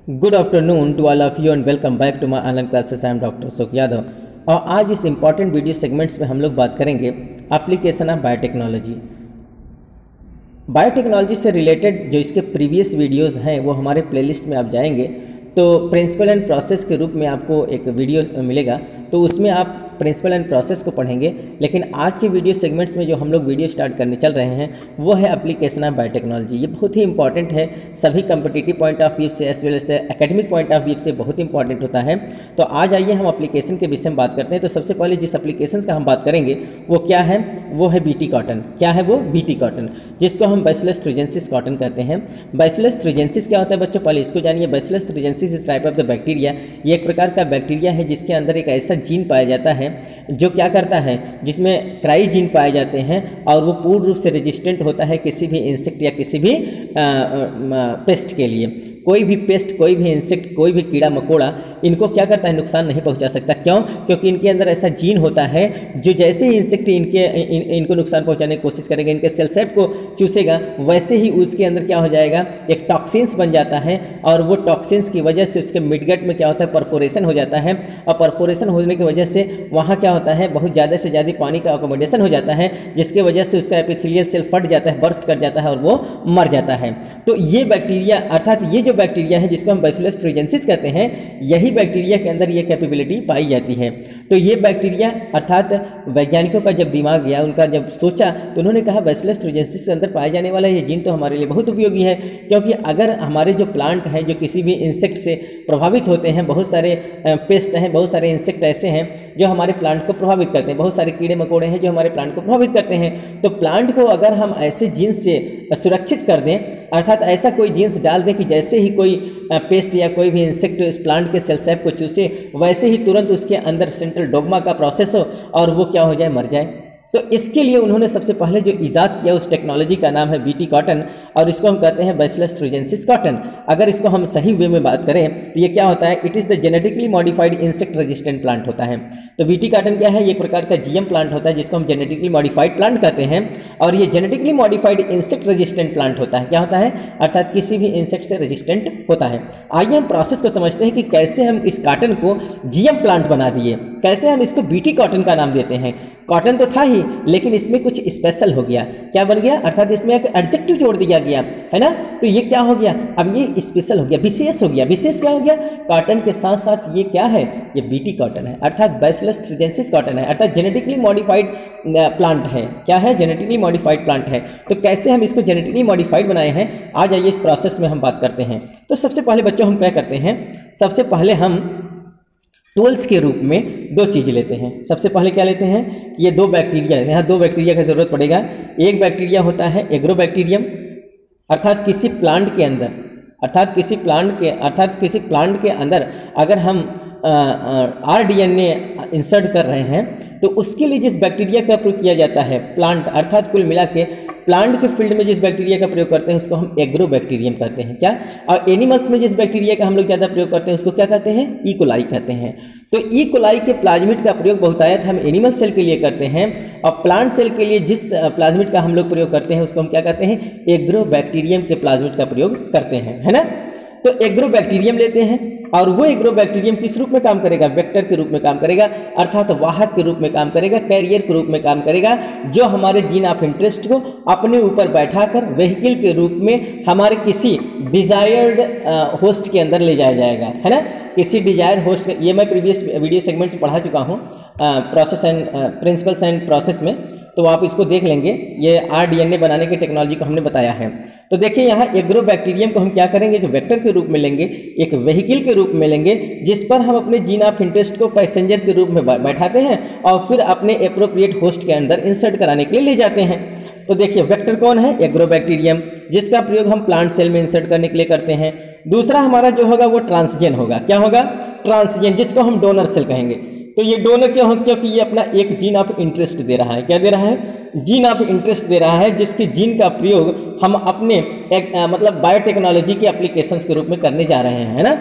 Good afternoon to all of you and welcome back to my online classes. I am doctor Ashok Yadav और आज इस important video segments में हम लोग बात करेंगे एप्लीकेशन ऑफ बायोटेक्नोलॉजी। बायोटेक्नोलॉजी से रिलेटेड जो इसके प्रीवियस वीडियोस हैं वो हमारे प्लेलिस्ट में आप जाएंगे तो प्रिंसिपल एंड प्रोसेस के रूप में आपको एक वीडियो मिलेगा, तो उसमें आप प्रिंसिपल एंड प्रोसेस को पढ़ेंगे। लेकिन आज के वीडियो सेगमेंट्स में जो हम लोग वीडियो स्टार्ट करने चल रहे हैं वो है एप्लीकेशन ऑफ बायोटेक्नोलॉजी। ये बहुत ही इंपॉर्टेंट है, सभी कम्पिटिटिव पॉइंट ऑफ व्यू से as well as academic point of view से बहुत इंपॉर्टेंट होता है। तो आज आइए हम एप्लीकेशन के विषय में बात करते हैं। तो सबसे पहले जिस एप्लीकेशन का हम बात करेंगे वो क्या है, वो है बीटी कॉटन। क्या है वो? बीटी कॉटन, जिसको हम बैसिलस थ्यूजेंसिस कॉटन कहते हैं। बैसिलस थ्यूजेंसिस क्या होता है बच्चों, पहले इसको जानिए। बैसिलस थ्यूजेंसिस इस टाइप ऑफ द बैक्टीरिया, ये एक प्रकार का बैक्टीरिया है जिसके अंदर एक ऐसा जीन पाया जाता है जो क्या करता है, जिसमें क्राई जीन पाए जाते हैं और वो पूर्ण रूप से रेजिस्टेंट होता है किसी भी इंसेक्ट या किसी भी पेस्ट के लिए। कोई भी पेस्ट, कोई भी इंसेक्ट, कोई भी कीड़ा मकोड़ा इनको क्या करता है, नुकसान नहीं पहुंचा सकता। क्यों? क्योंकि इनके अंदर ऐसा जीन होता है जो जैसे ही इंसेक्ट इनको नुकसान पहुंचाने की कोशिश करेगा, इनके सेल सेप को चूसेगा, वैसे ही उसके अंदर क्या हो जाएगा, एक टॉक्सिन्स बन जाता है और वो टॉक्सिन्स की वजह से उसके मिडगट में क्या होता है, परफोरेशन हो जाता है। और परफोरेशन होने की वजह से वहाँ क्या होता है, बहुत ज़्यादा से ज़्यादा पानी का अकोमोडेशन हो जाता है, जिसके वजह से उसका एपिथेलियल सेल फट जाता है, बर्स्ट कर जाता है और वो मर जाता है। तो ये बैक्टीरिया, अर्थात ये जो बैक्टीरिया है जिसको हम बैसिलस थ्यूजेंसिस कहते हैं, यही बैक्टीरिया के अंदर ये कैपेबिलिटी पाई जाती है। तो ये बैक्टीरिया, अर्थात वैज्ञानिकों का जब दिमाग गया, उनका जब सोचा तो उन्होंने कहा बैसिलस थ्यूजेंसिस के अंदर पाया जाने वाला ये जीन तो हमारे लिए बहुत उपयोगी है। क्योंकि अगर हमारे जो प्लांट हैं जो किसी भी इंसेक्ट से प्रभावित होते हैं, बहुत सारे पेस्ट हैं, बहुत सारे इंसेक्ट ऐसे हैं जो हमारे प्लांट को प्रभावित करते हैं, बहुत सारे कीड़े मकोड़े हैं जो हमारे प्लांट को प्रभावित करते हैं। तो प्लांट को अगर हम ऐसे जीन्स से सुरक्षित कर दें, अर्थात ऐसा कोई जीन्स डाल दें कि जैसे ही कोई पेस्ट या कोई भी इंसेक्ट इस प्लांट के सेल सेप को चूसे, वैसे ही तुरंत उसके अंदर सेंट्रल डोग्मा का प्रोसेस हो और वो क्या हो जाए, मर जाए। तो इसके लिए उन्होंने सबसे पहले जो इजाद किया उस टेक्नोलॉजी का नाम है बीटी कॉटन और इसको हम कहते हैं बैसिलस थ्यूजेंसिस कॉटन। अगर इसको हम सही वे में बात करें तो ये क्या होता है, it is the genetically modified insect resistant plant होता है। तो बीटी कॉटन क्या है, ये एक प्रकार का जीएम प्लांट होता है जिसको हम जेनेटिकली मॉडिफाइड प्लांट कहते हैं। और ये genetically modified insect resistant plant होता है। क्या होता है? अर्थात किसी भी इंसेक्ट से रेजिस्टेंट होता है। आइए हम प्रोसेस को समझते हैं कि कैसे हम इस कॉटन को जीएम प्लांट बना दिए, कैसे हम इसको बीटी कॉटन का नाम देते हैं। कॉटन तो था ही, लेकिन इसमें कुछ स्पेशल हो गया। क्या बन गया? अर्थात इसमें एक एडजेक्टिव जोड़ दिया गया, है ना। तो ये क्या हो गया, अब ये स्पेशल हो गया, विशेष हो गया। विशेष क्या हो गया? कॉटन के साथ साथ ये क्या है, ये बीटी कॉटन है, अर्थात बैसिलस थ्यूजेंसिस कॉटन है, अर्थात जेनेटिकली मॉडिफाइड प्लांट है। क्या है? जेनेटिकली मॉडिफाइड प्लांट है। तो कैसे हम इसको जेनेटिकली मॉडिफाइड बनाए हैं, आज आइए इस प्रोसेस में हम बात करते हैं। तो सबसे पहले बच्चों हम क्या करते हैं, सबसे पहले हम टूल्स के रूप में दो चीज़ें लेते हैं। सबसे पहले क्या लेते हैं, ये दो बैक्टीरिया, यहाँ दो बैक्टीरिया की ज़रूरत पड़ेगा। एक बैक्टीरिया होता है एग्रोबैक्टीरियम, अर्थात किसी प्लांट के अंदर, किसी प्लांट के अंदर अगर हम आरडीएनए इंसर्ट कर रहे हैं तो उसके लिए जिस बैक्टीरिया का प्रयोग किया जाता है, प्लांट अर्थात कुल मिला के प्लांट के फील्ड में जिस बैक्टीरिया का प्रयोग करते हैं उसको हम एग्रोबैक्टीरियम कहते हैं। क्या? और एनिमल्स में जिस बैक्टीरिया का हम लोग ज़्यादा प्रयोग करते हैं उसको क्या कहते हैं, ई कोलाई कहते हैं। तो ई कोलाई के प्लाज्मिड का प्रयोग बहुतायत हम एनिमल सेल के लिए करते हैं और प्लांट सेल के लिए जिस प्लाज्मिड का हम लोग प्रयोग करते हैं उसको हम क्या कहते हैं, एग्रोबैक्टीरियम के प्लाज्मिड का प्रयोग करते हैं, है ना। तो एग्रोबैक्टीरियम लेते हैं और वो एग्रोबैक्टीरियम किस रूप में काम करेगा, वेक्टर के रूप में काम करेगा, अर्थात वाहक के रूप में काम करेगा, कैरियर के रूप में काम करेगा, जो हमारे जीन ऑफ इंटरेस्ट को अपने ऊपर बैठाकर व्हीकल के रूप में हमारे किसी डिजायर्ड होस्ट के अंदर ले जाया जाएगा, है ना। किसी डिजायर होस्ट, ये मैं प्रीवियस वीडियो सेगमेंट से पढ़ा चुका हूँ process and principles and process में, तो आप इसको देख लेंगे। ये आरडीएनए बनाने की टेक्नोलॉजी को हमने बताया है। तो देखिए यहाँ एग्रोबैक्टीरियम को हम क्या करेंगे, एक वेक्टर के रूप में लेंगे, एक व्हीकल के रूप में लेंगे, जिस पर हम अपने जीन ऑफ इंटरेस्ट को पैसेंजर के रूप में बैठाते हैं और फिर अपने एप्रोप्रिएट होस्ट के अंदर इंसर्ट कराने के लिए ले जाते हैं। तो देखिए वेक्टर कौन है, एग्रोबैक्टीरियम, जिसका प्रयोग हम प्लांट सेल में इंसर्ट करने के लिए करते हैं। दूसरा हमारा जो होगा वो ट्रांसजेन होगा। क्या होगा? ट्रांसजेन, जिसको हम डोनर सेल कहेंगे। तो ये डोनर क्यों हो, क्योंकि ये अपना एक जीन ऑफ इंटरेस्ट दे रहा है। क्या दे रहा है? जीन ऑफ इंटरेस्ट दे रहा है, जिसके जीन का प्रयोग हम अपने मतलब बायोटेक्नोलॉजी के एप्लीकेशंस के रूप में करने जा रहे हैं, है ना।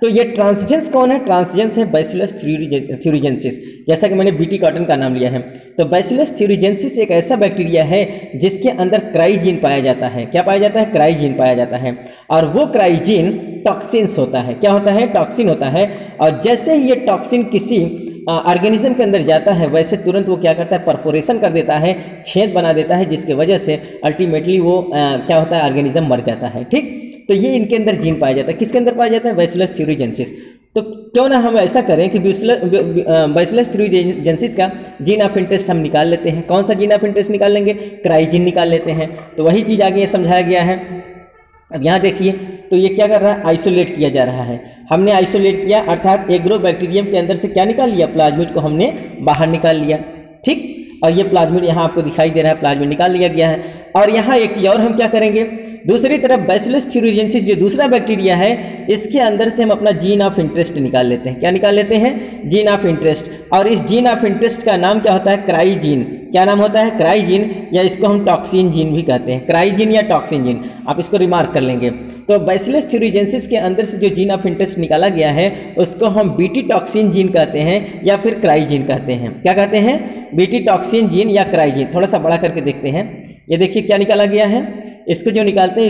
तो ये ट्रांसजेंस कौन है? ट्रांसजेंस है बैसिलस थ्यूजेंसिस। जैसा कि मैंने बीटी कॉटन का नाम लिया है। तो बैसिलस थ्यूरिजेंसिस एक ऐसा बैक्टीरिया है जिसके अंदर क्राइजीन पाया जाता है। क्या पाया जाता है? क्राइजीन पाया जाता है। और वो क्राइजीन टॉक्सिन्स होता है। क्या होता है? टॉक्सिन होता है। और जैसे ही ये टॉक्सिन किसी ऑर्गेनिज्म के अंदर जाता है वैसे तुरंत वो क्या करता है? परफोरेशन कर देता है, छेद बना देता है, जिसके वजह से अल्टीमेटली वो क्या होता है? ऑर्गेनिज्म मर जाता है। ठीक, तो ये इनके अंदर जीन पाया जाता है। किसके अंदर पाया जाता है? बैसिलस थ्यूरिजेंसिस। तो क्यों ना हम ऐसा करें कि बैसिलस थ्यूरिजेंसिस का जीन ऑफ इंटरेस्ट हम निकाल लेते हैं। कौन सा जीन ऑफ इंटरेस्ट निकाल लेंगे? क्राइजीन निकाल लेते हैं। तो वही चीज़ आगे समझाया गया है। अब यहाँ देखिए, तो ये क्या कर रहा है? आइसोलेट किया जा रहा है। हमने आइसोलेट किया, अर्थात एग्रोबैक्टीरियम के अंदर से क्या निकाल लिया? प्लाज्मिड को हमने बाहर निकाल लिया। ठीक, और ये प्लाज्मिड यहाँ आपको दिखाई दे रहा है, प्लाज्मिड निकाल लिया गया है। और यहाँ एक चीज़ और हम क्या करेंगे, दूसरी तरफ बैसिलस थ्यूरिजेंसिस जो दूसरा बैक्टीरिया है, इसके अंदर से हम अपना जीन ऑफ इंटरेस्ट निकाल लेते हैं। क्या निकाल लेते हैं? Gene of interest. और इस जीन ऑफ इंटरेस्ट का नाम क्या होता है? क्राइजीन। क्या नाम होता है? क्राइजीन, या इसको हम टॉक्सिन जीन भी कहते हैं। क्राइजीन या टॉक्सिन जीन, आप इसको रिमार्क कर लेंगे। तो बैसिलस थ्यूरिजेंसिस के अंदर से जो जीन ऑफ इंटरेस्ट निकाला गया है उसको हम बीटी टॉक्सिन जीन कहते हैं या फिर क्राइजीन कहते हैं। क्या कहते हैं? बीटी टॉक्सिन जीन या क्राइजीन। थोड़ा सा बड़ा करके देखते हैं। ये देखिए क्या निकाला गया है। इसको जो निकालते हैं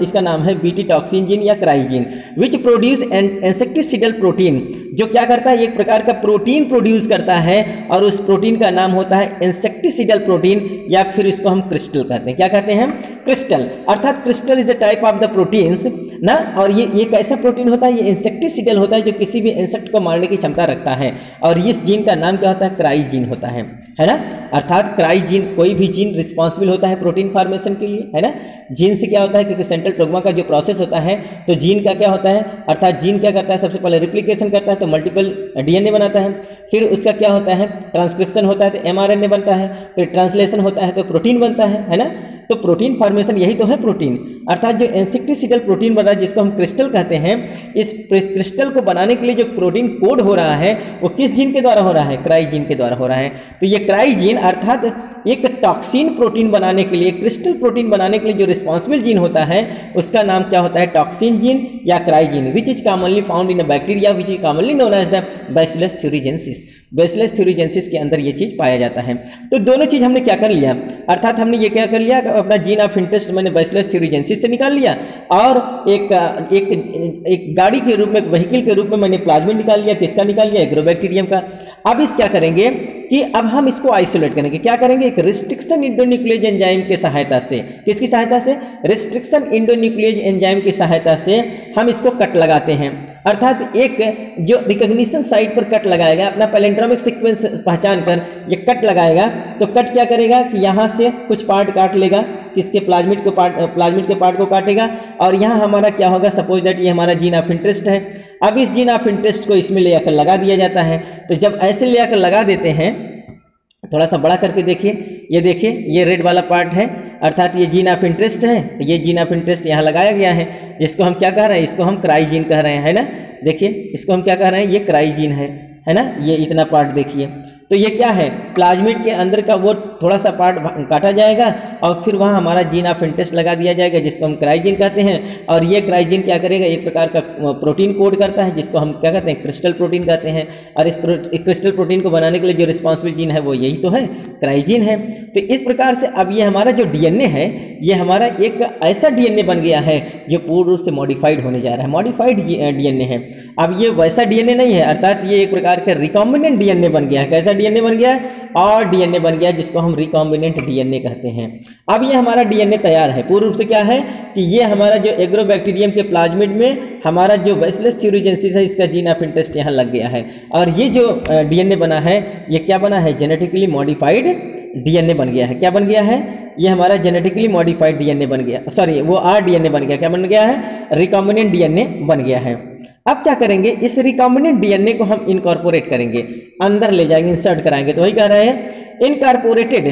इसका नाम है बीटी टॉक्सिन जीन या क्राइजीन, विच प्रोड्यूस इंसेक्टिसिडल प्रोटीन, जो क्या करता है? एक प्रकार का प्रोटीन प्रोड्यूस करता है और उस प्रोटीन का नाम होता है इंसेक्टिसिडल प्रोटीन, या फिर इसको हम क्रिस्टल कहते हैं। क्या कहते हैं? क्रिस्टल। अर्थात crystal is a type of the proteins ना। और ये कैसा प्रोटीन होता है? ये इंसेक्टिसिडल होता है, जो किसी भी इंसेक्ट को मारने की क्षमता रखता है। और इस जीन का नाम क्या होता है? क्राइजीन होता है ना। अर्थात क्राइजीन, कोई भी जीन रिस्पॉन्सिबल होता है प्रोटीन फॉर्मेशन के लिए, है ना। जीन से क्या होता है? क्योंकि सेंट्रल डोग्मा का जो प्रोसेस होता है, तो जीन का क्या होता है? अर्थात जीन क्या करता है? सबसे पहले रिप्लिकेशन करता है, तो मल्टीपल डीएनए बनाता है। फिर उसका क्या होता है? ट्रांसक्रिप्शन होता है, तो एमआरएनए बनता है। फिर ट्रांसलेशन होता है, तो प्रोटीन बनता है ना। तो प्रोटीन फॉर्मेशन यही तो है प्रोटीन। अर्थात जो इंसेक्टिसिडल प्रोटीन बन रहा है, जिसको हम क्रिस्टल कहते हैं, इस क्रिस्टल को बनाने के लिए जो प्रोटीन कोड हो रहा है वो किस जीन के द्वारा हो रहा है? क्राइजीन के द्वारा हो रहा है। तो ये क्राइजीन अर्थात एक टॉक्सिन प्रोटीन बनाने के लिए, क्रिस्टल प्रोटीन बनाने के लिए जो रिस्पॉन्सिबल जीन होता है उसका नाम क्या होता है? टॉक्सिन जीन या cry gene, which is commonly found in a bacteria which is commonly known as the bacillus thuringiensis. Bacillus thuringiensis के अंदर ये चीज़ पाया जाता है। तो दोनों चीज़ हमने क्या कर लिया? अर्थात हमने ये क्या कर लिया, अपना जीन ऑफ इंटरेस्ट मैंने बैसिलस थ्यूरिजेंसिस से निकाल लिया, और एक गाड़ी के रूप में, एक व्हीकल के रूप में मैंने प्लाज्मिड निकाल लिया। किसका निकाल लिया? एग्रोबैक्टीरियम का। अब इस क्या करेंगे कि अब हम इसको आइसोलेट करेंगे। क्या करेंगे? एक रिस्ट्रिक्शन इंडोन्यूक्लियेज एंजाइम के सहायता से। किसकी सहायता से? रिस्ट्रिक्शन इंडोन्यूक्लियेज एंजाइम की सहायता से हम इसको कट लगाते हैं। अर्थात एक जो रिकॉग्निशन साइट पर कट लगाएगा, अपना पैलेंड्रोमिक सीक्वेंस पहचान कर ये कट लगाएगा, तो कट क्या करेगा कि यहाँ से कुछ पार्ट काट लेगा, किसके? प्लाज्मिड के पार्ट को काटेगा, और यहाँ हमारा क्या होगा? सपोज दैट ये हमारा जीन ऑफ इंटरेस्ट है। अब इस जीन ऑफ इंटरेस्ट को इसमें ले आकर लगा दिया जाता है। तो जब ऐसे ले आकर लगा देते हैं, थोड़ा सा बड़ा करके देखिए, ये देखिए ये रेड वाला पार्ट है, अर्थात ये जीन ऑफ इंटरेस्ट है। ये जीन ऑफ इंटरेस्ट यहाँ लगाया गया है, जिसको हम क्या कह रहे हैं? इसको हम क्राइजीन कह रहे हैं, है ना। देखिए इसको हम क्या कह रहे हैं? ये क्राइजीन है ना। ये इतना पार्ट देखिए, तो ये क्या है? प्लाज्मिड के अंदर का वो थोड़ा सा पार्ट काटा जाएगा और फिर वहाँ हमारा जीन ऑफ इंटरेस्ट लगा दिया जाएगा, जिसको हम क्राइजीन कहते हैं। और ये क्राइजीन क्या करेगा? एक प्रकार का प्रोटीन कोड करता है, जिसको हम क्या कहते हैं? क्रिस्टल प्रोटीन कहते हैं। और इस क्रिस्टल प्रोटीन को बनाने के लिए जो रिस्पॉन्सिबल जीन है वो यही तो है, क्राइजीन है। तो इस प्रकार से अब ये हमारा जो डीएनए है, ये हमारा एक ऐसा डीएनए बन गया है जो पूर्ण रूप से मॉडिफाइड होने जा रहा है। मॉडिफाइड डीएनए है। अब ये वैसा डीएनए नहीं है, अर्थात ये एक प्रकार का रिकॉम्बिनेंट डीएनए बन गया है। कैसा डीएनए बन गया है? और डीएनए बन गया, जिसको हम रिकॉम्बिनेंट डीएनए कहते हैं। अब ये हमारा डीएनए तैयार है। पूर्ण रूप से क्या है कि ये हमारा जो एग्रोबैक्टीरियम के प्लाज्मिड में हमारा जो बैसिलस थ्यूरिजेंसिस है, इसका जीन ऑफ इंटरेस्ट यहाँ लग गया है। और ये जो डीएनए बना है, ये क्या बना है? जेनेटिकली मॉडिफाइड डीएनए बन गया है। क्या बन गया है? ये हमारा जेनेटिकली मॉडिफाइड डीएनए बन गया, सॉरी वो आरडीएनए बन गया। क्या बन गया है? रिकॉम्बिनेंट डीएनए बन गया है। अब क्या करेंगे? इस रिकॉम्बिनेंट डीएनए को हम इनकॉर्पोरेट करेंगे, अंदर ले जाएंगे, इंसर्ट कराएंगे। तो वही कह रहे हैं इनकॉर्पोरेटेड,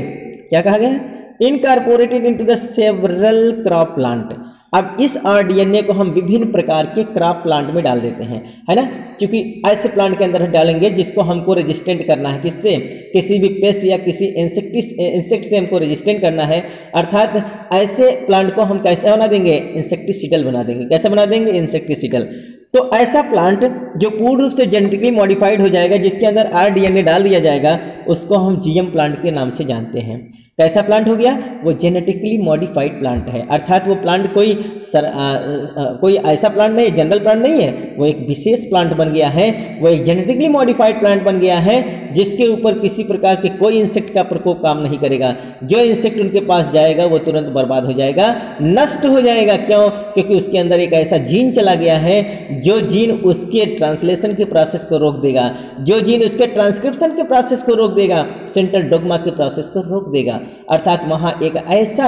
क्या कहा गया? Incorporated into the several crop plant. अब इस आरडीएनए को हम विभिन्न प्रकार के क्रॉप प्लांट में डाल देते हैं, है ना। क्योंकि ऐसे प्लांट के अंदर डालेंगे जिसको हमको रेजिस्टेंट करना है, किससे? किसी भी पेस्ट या किसी इंसेक्ट से हमको रेजिस्टेंट करना है। अर्थात ऐसे प्लांट को हम कैसे बना देंगे? इंसेक्टिसिडल बना देंगे। कैसे बना देंगे? इंसेक्टिसिडल। तो ऐसा प्लांट जो पूर्ण रूप से जेनेटिकली मॉडिफाइड हो जाएगा, जिसके अंदर आरडीएनए डाल दिया जाएगा, उसको हम जीएम प्लांट के नाम से जानते हैं। कैसा प्लांट हो गया? वो जेनेटिकली मॉडिफाइड प्लांट है, अर्थात वो प्लांट कोई ऐसा प्लांट नहीं, जनरल प्लांट नहीं है, वो एक विशेष प्लांट बन गया है, वो एक जेनेटिकली मॉडिफाइड प्लांट बन गया है, जिसके ऊपर किसी प्रकार के कोई इंसेक्ट का प्रकोप काम नहीं करेगा। जो इंसेक्ट उनके पास जाएगा वो तुरंत बर्बाद हो जाएगा, नष्ट हो जाएगा। क्यों? क्योंकि उसके अंदर एक ऐसा जीन चला गया है जो जीन उसके ट्रांसलेशन के प्रोसेस को रोक देगा, जो जीन उसके ट्रांसक्रिप्शन के प्रोसेस को रोक देगा, सेंट्रल डोग्मा के प्रोसेस को रोक देगा। अर्थात वहाँ एक ऐसा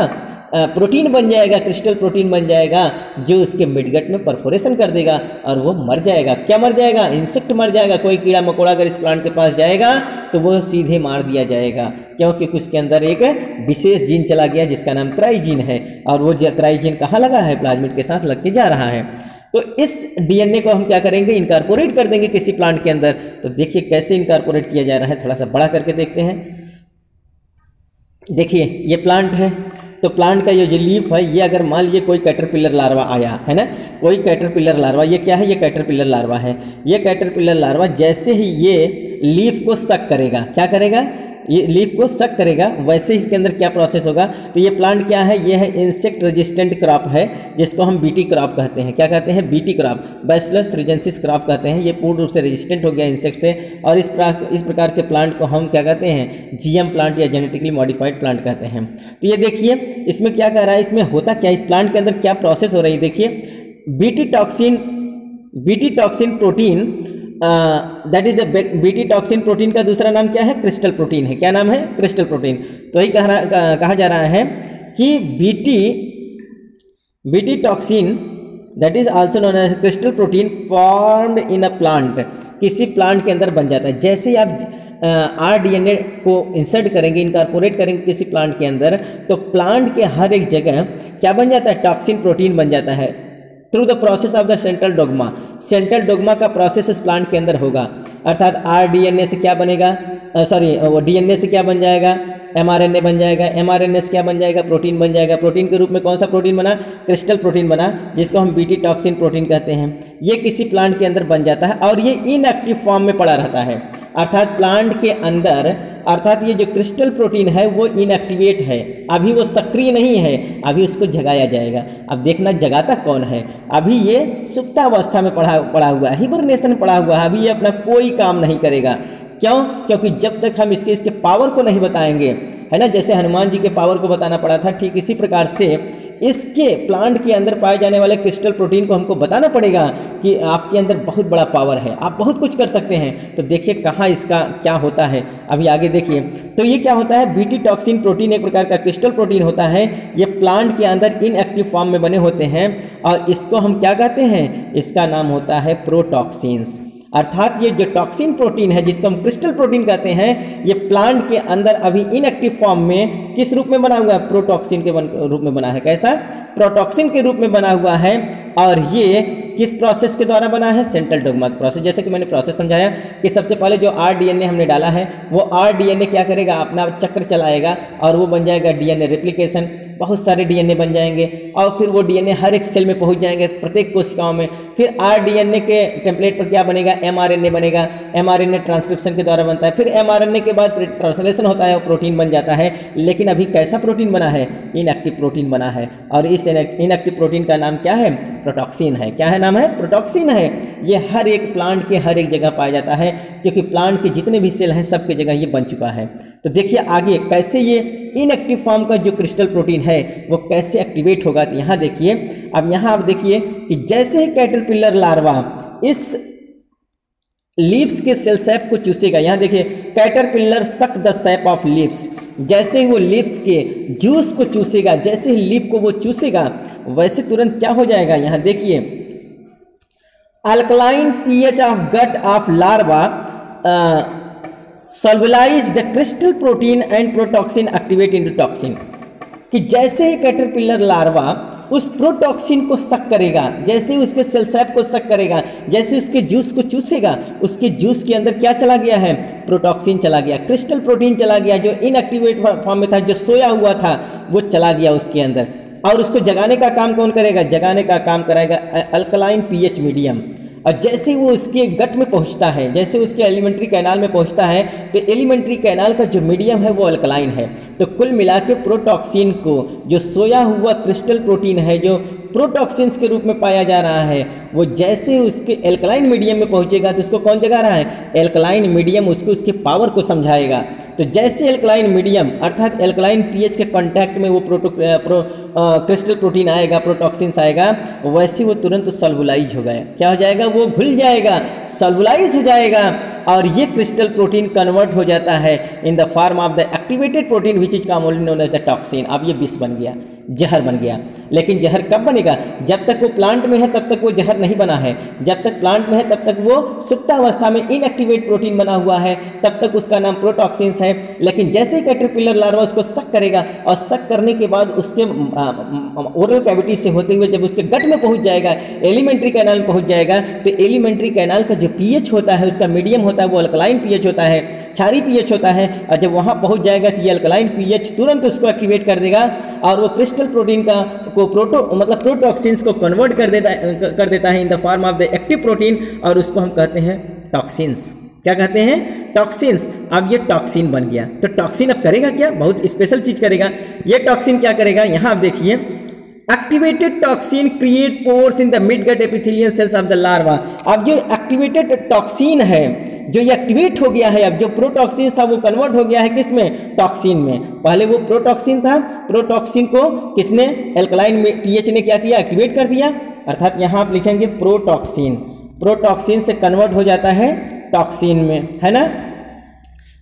प्रोटीन बन जाएगा, क्रिस्टल प्रोटीन बन जाएगा, जो उसके मिडगट में परफोरेशन कर देगा और वो मर जाएगा। क्या मर जाएगा? इंसेक्ट मर जाएगा। कोई कीड़ा मकोड़ा अगर इस प्लांट के पास जाएगा तो वो सीधे मार दिया जाएगा। क्योंकि उसके अंदर एक विशेष जीन चला गया जिसका नाम क्राइजीन है, और वो क्राइजीन कहाँ लगा है? प्लाज्मिड के साथ लग के जा रहा है। तो इस डीएनए को हम क्या करेंगे? इनकॉर्पोरेट कर देंगे किसी प्लांट के अंदर। तो देखिए कैसे इनकॉर्पोरेट किया जा रहा है, थोड़ा सा बड़ा करके देखते हैं। देखिए ये प्लांट है, तो प्लांट का ये जो लीफ है, ये अगर मान लीजिए कोई कैटरपिलर लार्वा आया है ना, कोई कैटरपिलर लार्वा, ये क्या है? ये कैटरपिलर लार्वा है। ये कैटरपिलर लार्वा जैसे ही ये लीफ को सक करेगा, क्या करेगा? ये लीफ को सक करेगा, वैसे ही इसके अंदर क्या प्रोसेस होगा? तो ये प्लांट क्या है? ये है इंसेक्ट रेजिस्टेंट क्रॉप है, जिसको हम बीटी क्रॉप कहते हैं। क्या कहते हैं? बीटी क्रॉप, बैसिलस थ्रिजेंसिस क्रॉप कहते हैं। ये पूर्ण रूप से रेजिस्टेंट हो गया इंसेक्ट से, और इस प्रकार के प्लांट को हम क्या कहते हैं? जीएम प्लांट या जेनेटिकली मॉडिफाइड प्लांट कहते हैं। तो ये देखिए इसमें क्या कह रहा है, इसमें होता क्या, इस प्लांट के अंदर क्या प्रोसेस हो रही है? देखिए BT toxin protein, that is the BT toxin protein का दूसरा नाम क्या है? क्रिस्टल प्रोटीन है। क्या नाम है? Crystal protein. तो यही कहा जा रहा है कि BT toxin that is also known as crystal protein formed in a plant, किसी प्लांट के अंदर बन जाता है। जैसे ही आप आरडीएनए को इंसर्ट करेंगे, इनकॉर्पोरेट करेंगे किसी प्लांट के अंदर, तो प्लांट के हर एक जगह क्या बन जाता है? टॉक्सिन प्रोटीन बन जाता है through the process of the central dogma. Central dogma का प्रोसेस उस प्लांट के अंदर होगा, अर्थात आरडीएनए से क्या बनेगा? वो डीएनए से क्या बन जाएगा? एमआरएनए बन जाएगा। एमआरएनए से क्या बन जाएगा? प्रोटीन बन जाएगा। प्रोटीन के रूप में कौन सा प्रोटीन बना? क्रिस्टल प्रोटीन बना, जिसको हम बीटी टॉक्सिन प्रोटीन कहते हैं। ये किसी प्लांट के अंदर बन जाता है और ये इनएक्टिव फॉर्म में पड़ा रहता है, अर्थात प्लांट के अंदर, अर्थात ये जो क्रिस्टल प्रोटीन है वो इनएक्टिवेट है, अभी वो सक्रिय नहीं है, अभी उसको जगाया जाएगा। अब देखना जगाता कौन है? अभी ये सुप्तावस्था में पड़ा हुआ है, हिबरनेशन में पड़ा हुआ है, अभी ये अपना कोई काम नहीं करेगा। क्यों? क्योंकि जब तक हम इसके पावर को नहीं बताएंगे, है ना, जैसे हनुमान जी के पावर को बताना पड़ा था, ठीक इसी प्रकार से इसके प्लांट के अंदर पाए जाने वाले क्रिस्टल प्रोटीन को हमको बताना पड़ेगा कि आपके अंदर बहुत बड़ा पावर है, आप बहुत कुछ कर सकते हैं। तो देखिए कहाँ इसका क्या होता है, अभी आगे देखिए। तो ये क्या होता है? बीटी टॉक्सिन प्रोटीन एक प्रकार का क्रिस्टल प्रोटीन होता है। ये प्लांट के अंदर इनएक्टिव फॉर्म में बने होते हैं और इसको हम क्या कहते हैं? इसका नाम होता है प्रोटॉक्सिन्स। अर्थात ये जो टॉक्सिन प्रोटीन है, जिसको हम क्रिस्टल प्रोटीन कहते हैं, ये प्लांट के अंदर अभी इनएक्टिव फॉर्म में किस रूप में बना हुआ है? प्रोटॉक्सिन के रूप में बना है। कैसा? प्रोटॉक्सिन के रूप में बना हुआ है। और ये किस प्रोसेस के द्वारा बना है? Central dogma process. जैसे कि मैंने प्रोसेस समझाया कि सबसे पहले जो आरडीएनए हमने डाला है, वो आरडीएनए क्या करेगा? अपना चक्र चलाएगा और वो बन जाएगा डीएनए रेप्लिकेशन। बहुत सारे डीएनए बन जाएंगे और फिर वो डीएनए हर एक सेल में पहुंच जाएंगे, प्रत्येक कोशिकाओं में। फिर आरडीएनए के टेम्पलेट पर क्या बनेगा? एमआरएनए बनेगा। एमआरएनए ट्रांसक्रिप्शन के द्वारा बनता है। फिर एमआरएनए के बाद ट्रांसलेशन होता है, प्रोटीन बन जाता है। लेकिन अभी कैसा प्रोटीन बना है? इनएक्टिव प्रोटीन बना है। और इस इनएक्टिव प्रोटीन का नाम क्या है? प्रोटॉक्सिन है। क्या है नाम है? प्रोटॉक्सिन है। ये हर एक प्लांट के हर एक जगह पाया जाता है, क्योंकि प्लांट के जितने भी सेल हैं सबके जगह ये बन चुका है। तो देखिए आगे कैसे ये इनएक्टिव फॉर्म का जो क्रिस्टल प्रोटीन है वो कैसे एक्टिवेट होगा। तो यहाँ देखिए, अब यहाँ आप देखिए कि जैसे ही कैटरपिलर लार्वा इस लीव्स के सेल सैप को चूसेगा, यहाँ देखिए caterpillar suck the SAP of leaves, जैसे ही वो लीव्स के जूस को चूसेगा, जैसे ही लीफ को वो चूसेगा, वैसे तुरंत क्या हो जाएगा? यहाँ देखिए, alkaline pH of gut of larva solubilise the crystal protein and protoxin activate into toxin. कि जैसे ही कैटरपिलर लार्वा उस प्रोटॉक्सिन को सक करेगा, जैसे ही उसके सेल सैप को सक करेगा, जैसे उसके जूस को चूसेगा, उसके जूस के अंदर क्या चला गया है? प्रोटॉक्सिन चला गया, क्रिस्टल प्रोटीन चला गया, जो इनएक्टिवेट फॉर्म में था, जो सोया हुआ था, वो चला गया उसके अंदर। और उसको जगाने का काम कौन करेगा? जगाने का काम कराएगा अल्कलाइन पीएच मीडियम। और जैसे वो उसके गट में पहुंचता है, जैसे उसके एलिमेंट्री कैनाल में पहुंचता है, तो एलिमेंट्री कैनाल का जो मीडियम है वो अल्कलाइन है। तो कुल मिला के प्रोटॉक्सिन को, जो सोया हुआ क्रिस्टल प्रोटीन है जो प्रोटॉक्सिन्स के रूप में पाया जा रहा है, वो जैसे उसके एल्कलाइन मीडियम में पहुंचेगा तो उसको कौन जगा रहा है, एल्कलाइन मीडियम उसको उसके पावर को समझाएगा। तो जैसे एल्कलाइन मीडियम अर्थात एल्कलाइन पीएच के कांटेक्ट में वो क्रिस्टल प्रोटीन आएगा, प्रोटॉक्सिन्स आएगा, वैसे वो तुरंत सॉल्वलाइज हो गया, क्या हो जाएगा, वो घुल जाएगा, सॉल्वलाइज हो जाएगा, और ये क्रिस्टल प्रोटीन कन्वर्ट हो जाता है in the form of the activated protein which is commonly known as the toxin. अब ये विष बन गया, जहर बन गया। लेकिन जहर कब बनेगा, जब तक वो प्लांट में है तब तक वो जहर नहीं बना है। जब तक प्लांट में है तब तक वो सुप्तावस्था में इनएक्टिवेट प्रोटीन बना हुआ है, तब तक उसका नाम प्रोटॉक्सिन्स है। लेकिन जैसे ही कैटरपिलर लार्वा उसको सक करेगा और सक करने के बाद उसके ओरल कैविटी से होते हुए जब उसके गट में पहुंच जाएगा, एलिमेंट्री कैनाल में पहुंच जाएगा, तो एलिमेंट्री कैनाल का जो पीएच होता है, उसका मीडियम होता है, वो अल्कलाइन पीएच होता है, क्षारीय पीएच होता है। और जब वहां पहुंच जाएगा तो ये अल्कलाइन पीएच तुरंत उसको एक्टिवेट कर देगा और वो क्रिस्टल प्रोटीन का को प्रोटॉक्सिन्स को कन्वर्ट कर देता है in the form of the active protein, और उसको हम कहते हैं टॉक्सिन्स। क्या कहते हैं, टॉक्सिन्स। अब ये टॉक्सिन बन गया, तो टॉक्सिन अब करेगा क्या, बहुत स्पेशल चीज करेगा। ये टॉक्सिन क्या करेगा, यहां आप देखिए, activated toxin create pores in the midgut epithelial cells of the larva. अब जो एक्टिवेटेड टॉक्सिन है, जो ये एक्टिवेट हो गया है, अब जो प्रोटॉक्सिन था वो कन्वर्ट हो गया है किसमें, टॉक्सिन में। पहले वो प्रोटॉक्सिन था, प्रोटॉक्सिन को किसने, एल्कलाइन में पीएच ने क्या किया, एक्टिवेट कर दिया। अर्थात यहाँ आप लिखेंगे प्रोटॉक्सिन, प्रोटॉक्सिन से कन्वर्ट हो जाता है टॉक्सिन में, है ना।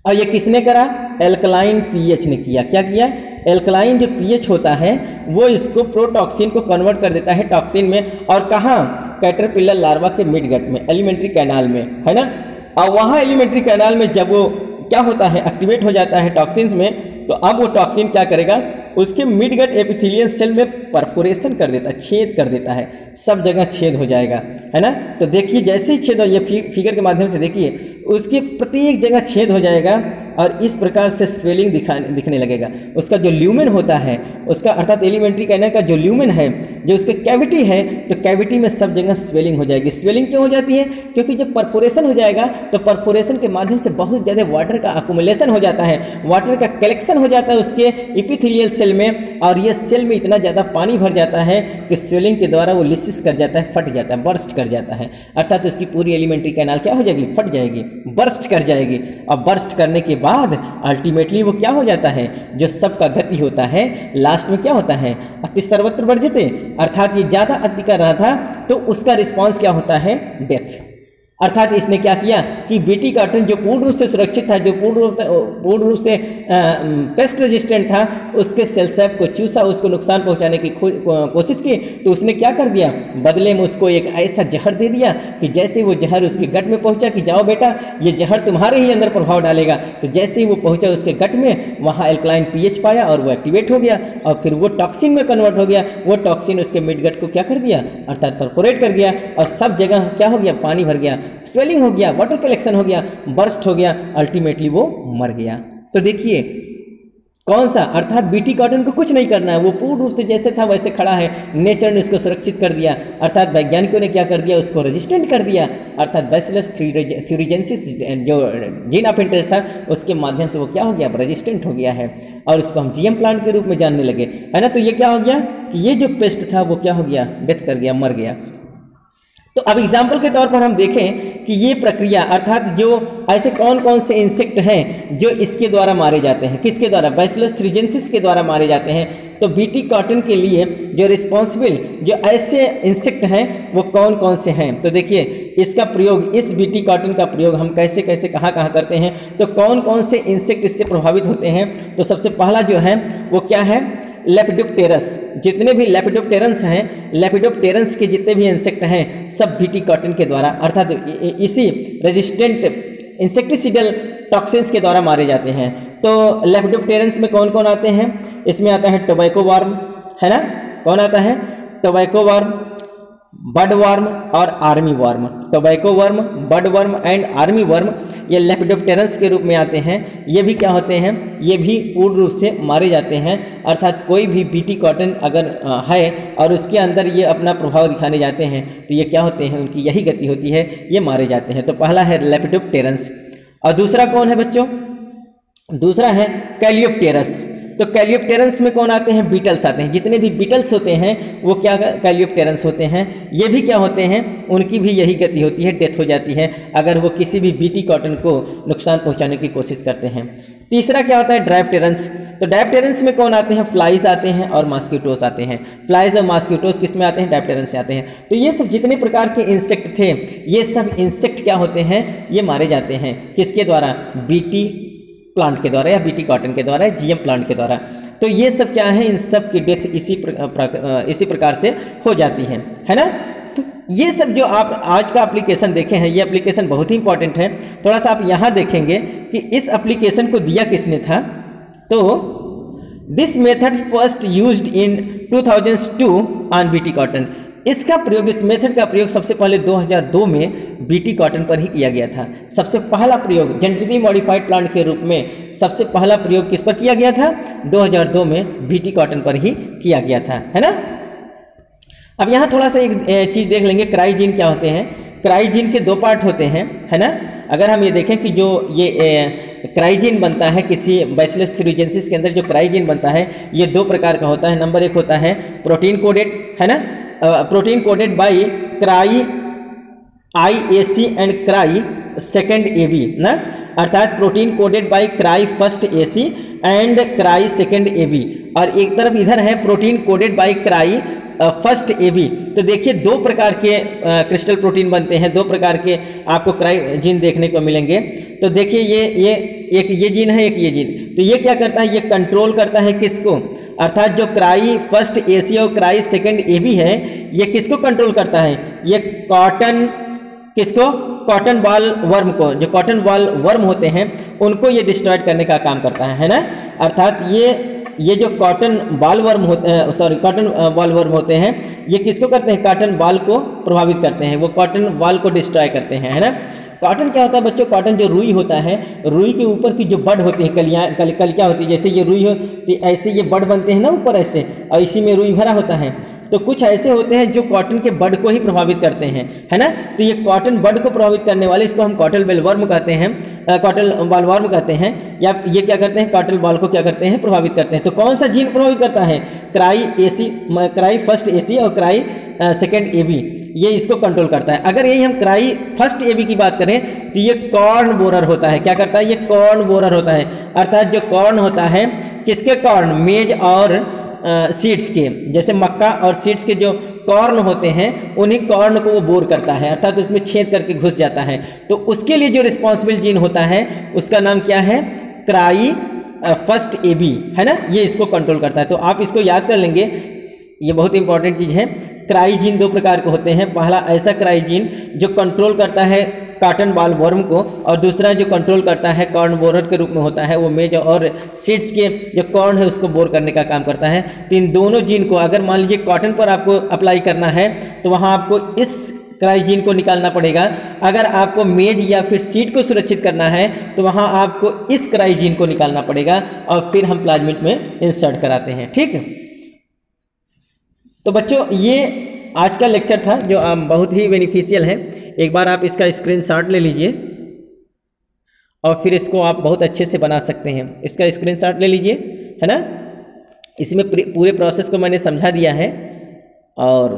और ये किसने करा, एल्कलाइन पीएच ने किया। क्या किया, एल्कलाइन जो पीएच होता है वो इसको प्रोटॉक्सिन को कन्वर्ट कर देता है टॉक्सिन में। और कहाँ, कैटरपिलर लार्वा के मिडगट में, एलिमेंट्री कैनाल में, है ना। और वहाँ एलिमेंट्री कैनाल में जब वो क्या होता है, एक्टिवेट हो जाता है टॉक्सिन्स में, तो अब वो टॉक्सिन क्या करेगा, उसके मिडगट एपिथेलियल सेल में परफोरेशन कर देता है, छेद कर देता है, सब जगह छेद हो जाएगा, है ना। तो देखिए जैसे ही छेद हो, ये फिगर के माध्यम से देखिए, उसकी प्रत्येक जगह छेद हो जाएगा और इस प्रकार से स्वेलिंग दिखने लगेगा। उसका जो ल्यूमेन होता है, उसका अर्थात एलिमेंट्री कैनाल का जो ल्यूमेन है, जो उसके कैविटी है, तो कैविटी में सब जगह स्वेलिंग हो जाएगी। स्वेलिंग क्यों हो जाती है, क्योंकि जब परफोरेशन हो जाएगा तो परफोरेशन के माध्यम से बहुत ज़्यादा वाटर का अकुमुलेशन हो जाता है, वाटर का कलेक्शन हो जाता है उसके एपिथेलियल सेल में, और ये सेल में इतना ज़्यादा पानी भर जाता है कि स्वेलिंग के द्वारा वो लिसिस कर जाता है, फट जाता है, बर्स्ट कर जाता है। अर्थात उसकी पूरी एलिमेंट्री कैनाल क्या हो जाएगी, फट जाएगी, बर्स्ट कर जाएगी। और बर्स्ट करने के बाद अल्टीमेटली वो क्या हो जाता है, जो सबका गति होता है, लास्ट में क्या होता है, अति सर्वत्र वर्जिते, अर्थात ये ज़्यादा अति कर रहा था तो उसका रिस्पॉन्स क्या होता है, डेथ। अर्थात इसने क्या किया कि बीटी कॉटन जो पूर्ण रूप से सुरक्षित था, जो पूर्ण रूप से पेस्ट रेजिस्टेंट था, उसके सेल सैप को चूसा, उसको नुकसान पहुंचाने की कोशिश की। तो उसने क्या कर दिया, बदले में उसको एक ऐसा जहर दे दिया कि जैसे वो जहर उसके गट में पहुंचा कि जाओ बेटा ये जहर तुम्हारे ही अंदर प्रभाव डालेगा, तो जैसे ही वो पहुंचा उसके गट में, वहाँ एल्कलाइन पीएच पाया और वो एक्टिवेट हो गया और फिर वो टॉक्सिन में कन्वर्ट हो गया। वो टॉक्सिन उसके मिड गट को क्या कर दिया, अर्थात परफोरेट कर गया और सब जगह क्या हो गया, पानी भर गया, स्वेलिंग हो गया, वाटर कलेक्शन हो गया, बर्स्ट हो गया, अल्टीमेटली वो मर गया। तो देखिए कौन सा, अर्थात बीटी कॉटन को कुछ नहीं करना है, वो पूर्ण रूप से जैसे था वैसे खड़ा है, नेचर ने उसको सुरक्षित कर दिया। अर्थात वैज्ञानिकों ने क्या कर दिया, उसको रेजिस्टेंट कर दिया। अर्थात बैसिलस थ्यूरिजेंसिस जो जीन ऑफ इंटरेस्ट था उसके माध्यम से वो क्या हो गया, रेजिस्टेंट हो गया है और इसको हम जीएम प्लांट के रूप में जानने लगे, है ना। तो ये क्या हो गया कि ये जो पेस्ट था वो क्या हो गया, डेथ कर गया, मर गया। तो अब एग्जाम्पल के तौर पर हम देखें कि ये प्रक्रिया, अर्थात जो ऐसे कौन कौन से इंसेक्ट हैं जो इसके द्वारा मारे जाते हैं, किसके द्वारा, बैसिलस थ्यूरिजेंसिस के द्वारा मारे जाते हैं। तो बीटी कॉटन के लिए जो रिस्पॉन्सिबल जो ऐसे इंसेक्ट हैं वो कौन कौन से हैं। तो देखिए इसका प्रयोग, इस बीटी कॉटन का प्रयोग हम कैसे कैसे कहाँ कहाँ करते हैं, तो कौन कौन से इंसेक्ट इससे प्रभावित होते हैं। तो सबसे पहला जो है वो क्या है, लेपिडोप्टेरस। जितने भी लेपिडोप्टेरन्स हैं, लेपिडोप्टेरन्स के जितने भी इंसेक्ट हैं सब बीटी कॉटन के द्वारा, अर्थात इसी रेजिस्टेंट इंसेक्टिसिडल टॉक्सिन्स के द्वारा मारे जाते हैं। तो लेपिडोप्टेरन्स में कौन कौन आते हैं, इसमें आता है टोबैको वर्म, है ना। कौन आता है, टोबैको वर्म, बड वर्म और army worm. Tobacco worm, bud worm and army worm ये लेपिडोप्टेरन्स के रूप में आते हैं। ये भी क्या होते हैं, ये भी पूर्ण रूप से मारे जाते हैं। अर्थात कोई भी बीटी कॉटन अगर है और उसके अंदर ये अपना प्रभाव दिखाने जाते हैं तो ये क्या होते हैं, उनकी यही गति होती है, ये मारे जाते हैं। तो पहला है लेपिडोप्टेरन्स। और दूसरा कौन है बच्चों, दूसरा है कैलियोप्टेरस। तो कैलियोप्टेरन्स में कौन आते हैं, बीटल्स आते हैं। जितने भी बीटल्स होते हैं वो क्या कैलियोप्टेरन्स होते हैं। ये भी क्या होते हैं, उनकी भी यही गति होती है, डेथ हो जाती है अगर वो किसी भी बीटी कॉटन को नुकसान पहुंचाने की कोशिश करते हैं। तीसरा क्या होता है, डायप्टेरन्स। तो डायप्टेरन्स में कौन आते हैं, फ्लाइज आते हैं और मॉस्किटोस आते हैं। फ्लाइज और मॉस्किटोस किस में आते हैं, डायप्टेरन्स से आते हैं। तो ये सब जितने प्रकार के इंसेक्ट थे, ये सब इंसेक्ट क्या होते हैं, ये मारे जाते हैं किसके द्वारा, बीटी प्लांट के द्वारा या बीटी कॉटन के द्वारा, जीएम प्लांट के द्वारा। तो ये सब क्या है, इन सब की डेथ इसी प्रकार से हो जाती है ना। तो ये सब जो आप आज का एप्लीकेशन देखे हैं, ये एप्लीकेशन बहुत ही इंपॉर्टेंट है। थोड़ा सा आप यहाँ देखेंगे कि इस एप्लीकेशन को दिया किसने था। तो this method first used in 2002 on BT cotton. इसका प्रयोग, इस मेथड का प्रयोग सबसे पहले 2002 में बीटी कॉटन पर ही किया गया था। सबसे पहला प्रयोग जेनेटिकली मॉडिफाइड प्लांट के रूप में सबसे पहला प्रयोग किस पर किया गया था, 2002 में बीटी कॉटन पर ही किया गया था, है ना। अब यहाँ थोड़ा सा एक चीज़ देख लेंगे, क्राइजीन क्या होते हैं। क्राइजीन के दो पार्ट होते हैं, है ना। अगर हम ये देखें कि जो ये क्राइजीन बनता है किसी बैसिलस थ्यूरिजेंसिस के अंदर, जो क्राइजीन बनता है ये दो प्रकार का होता है। नंबर एक होता है प्रोटीन कोडेड, है ना, protein coded by cry IAC and cry second AB ना, अर्थात protein coded by cry first AC and cry second AB। और एक तरफ इधर है protein coded by cry first AB। तो देखिए दो प्रकार के क्रिस्टल प्रोटीन बनते हैं, दो प्रकार के आपको क्राई जीन देखने को मिलेंगे। तो देखिए ये एक ये जीन है, एक ये जीन। तो ये क्या करता है, ये कंट्रोल करता है किसको, अर्थात जो क्राई फर्स्ट AC और क्राई सेकेंड AB है, ये किसको कंट्रोल करता है, ये कॉटन, किसको, कॉटन बॉल वर्म को। जो कॉटन बॉल वर्म होते हैं उनको ये डिस्ट्रॉय करने का काम करता है ना। अर्थात ये जो कॉटन बॉल वर्म होते हैं, सॉरी कॉटन बॉल वर्म होते हैं, ये किसको करते हैं, कॉटन बॉल को प्रभावित करते हैं, वो कॉटन बॉल को डिस्ट्रॉय करते हैं, है ना। कॉटन क्या होता है बच्चों, कॉटन जो रुई होता है, रुई के ऊपर की जो बड होती है, कलियाँ होती है, जैसे ये रुई हो तो ऐसे ये बड बनते हैं ना ऊपर ऐसे, और इसी में रुई भरा होता है। तो कुछ ऐसे होते हैं जो कॉटन के बड को ही प्रभावित करते हैं, है ना। तो ये कॉटन बड को प्रभावित करने वाले, इसको हम कॉटन बेलवर्म कहते हैं, कॉटन बॉलवर्म कहते हैं, या ये क्या करते हैं, कॉटन बॉल को क्या करते हैं, प्रभावित करते हैं। तो कौन सा जीन प्रभावित करता है, क्राई फर्स्ट AC और क्राई सेकेंड AB, ये इसको कंट्रोल करता है। अगर यही हम क्राई फर्स्ट AB की बात करें तो ये कॉर्न बोरर होता है। क्या करता है, ये कॉर्न बोरर होता है। अर्थात जो कॉर्न होता है, किसके कॉर्न, मेज और सीड्स के, जैसे मक्का और सीड्स के जो कॉर्न होते हैं उन्हीं कॉर्न को वो बोर करता है, अर्थात उसमें छेद करके घुस जाता है। तो उसके लिए जो रिस्पॉन्सिबल जीन होता है उसका नाम क्या है, क्राई फर्स्ट AB, है ना। ये इसको कंट्रोल करता है। तो आप इसको याद कर लेंगे, ये बहुत इंपॉर्टेंट चीज़ है। क्राई जीन दो प्रकार के होते हैं। पहला ऐसा क्राई जीन जो कंट्रोल करता है कॉटन बॉल वर्म को, और दूसरा जो कंट्रोल करता है कॉर्न बोरर के रूप में होता है, वो मेज और सीड्स के जो कॉर्न है उसको बोर करने का काम करता है। तो इन दोनों जीन को अगर मान लीजिए कॉटन पर आपको अप्लाई करना है तो वहाँ आपको इस क्राई जीन को निकालना पड़ेगा। अगर आपको मेज या फिर सीड को सुरक्षित करना है तो वहाँ आपको इस क्राई जीन को निकालना पड़ेगा, और फिर हम प्लाज्मिड में इंसर्ट कराते हैं, ठीक है। तो बच्चों ये आज का लेक्चर था जो बहुत ही बेनिफिशियल है। एक बार आप इसका स्क्रीनशॉट ले लीजिए और फिर इसको आप बहुत अच्छे से बना सकते हैं। इसका स्क्रीनशॉट ले लीजिए, है ना। इसमें पूरे प्रोसेस को मैंने समझा दिया है, और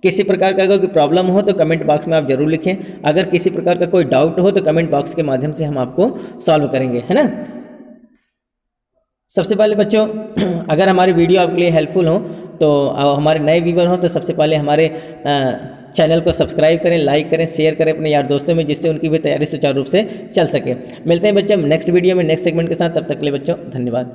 किसी प्रकार का कोई प्रॉब्लम हो तो कमेंट बॉक्स में आप जरूर लिखें। अगर किसी प्रकार का कोई डाउट हो तो कमेंट बॉक्स के माध्यम से हम आपको सॉल्व करेंगे, है ना। सबसे पहले बच्चों अगर हमारी वीडियो आपके लिए हेल्पफुल हो तो हमारे नए व्यूअर हो तो सबसे पहले हमारे चैनल को सब्सक्राइब करें, लाइक करें, शेयर करें अपने यार दोस्तों में, जिससे उनकी भी तैयारी सुचारू रूप से चल सके। मिलते हैं बच्चों नेक्स्ट वीडियो में नेक्स्ट सेगमेंट के साथ। तब तक के लिए बच्चों धन्यवाद।